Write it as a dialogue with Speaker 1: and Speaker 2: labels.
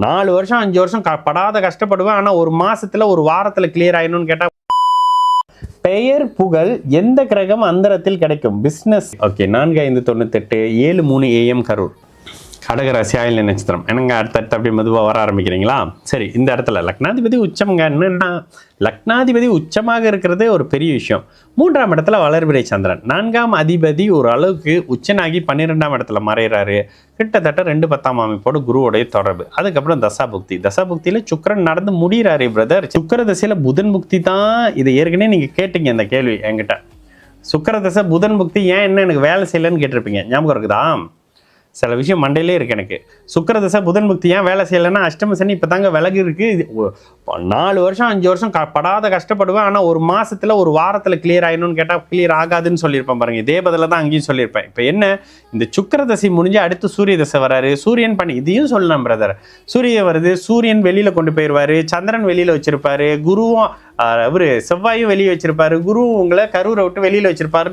Speaker 1: 4 வருஷம் 5 வருஷம் படாத கஷ்டப்படுவேன், ஆனா ஒரு மாசத்துல ஒரு வாரத்துல கிளியர் ஆயிடணும்னு கேட்டா பெயர் புகழ் எந்த கிரகம் அந்தரத்தில் கிடைக்கும்? பிசினஸ். Okay, 4598 7:03 AM Karur. கடகராசி ஆயில்ய நட்சத்திரம். என்னங்க அடுத்தடுத்து அப்படியே மெதுவாக வர ஆரம்பிக்கிறீங்களா? சரி, இந்த இடத்துல லக்னாதிபதி உச்சம்ங்க. என்னன்னா லக்னாதிபதி உச்சமாக இருக்கிறதே ஒரு பெரிய விஷயம். 3ஆம் இடத்துல வளர்பிறை சந்திரன். 4ஆம் அதிபதி ஒரு அளவுக்கு உச்சனாகி 12ஆம் இடத்துல மறைகிறாரு. கிட்டத்தட்ட 2/10 அமைப்போடு குருவோடைய தொடர்பு. அதுக்கப்புறம் தசாபுக்தி. தசாபுக்தியில சுக்கிரன் நடந்து முடிகிறாரு பிரதர். சுக்கிர தசையில புதன் புக்தி தான். இதை ஏற்கனவே நீங்க கேட்டீங்க இந்த கேள்வி என்கிட்ட. சுக்கிர தசை புதன் புக்தி ஏன் என்ன எனக்கு வேலை செய்யலன்னு கேட்டிருப்பீங்க. ஞாபகம் இருக்குதா? சில விஷயம் மண்டையிலே இருக்கு எனக்கு. சுக்கிர தசை புதன் புக்தி ஏன் வேலை செய்யலைன்னா அஷ்டம சனி இப்போ தாங்க விலகி இருக்கு. 4 வருஷம் 5 வருஷம் படாத கஷ்டப்படுவேன், ஆனால் ஒரு மாசத்துல ஒரு வாரத்தில் கிளியர் ஆயிடணும்னு கேட்டால் கிளியர் ஆகாதுன்னு சொல்லியிருப்பேன் பாருங்க. இதே பதில தான் அங்கேயும் சொல்லியிருப்பேன். இப்போ என்ன, இந்த சுக்கிர தசை முடிஞ்சு அடுத்து சூரிய தசை வராரு. சூரியன் பண்ணி இதையும் சொல்லலாம் பிரதர். சூரியன் வருது, சூரியன் வெளியில கொண்டு போயிடுவாரு, சந்திரன் வெளியில வச்சிருப்பாரு, குருவும் அவரு செவ்வாயும் வெளியே வச்சிருப்பாரு, குருவும் உங்களை கரூரை விட்டு வெளியில வச்சிருப்பாரு.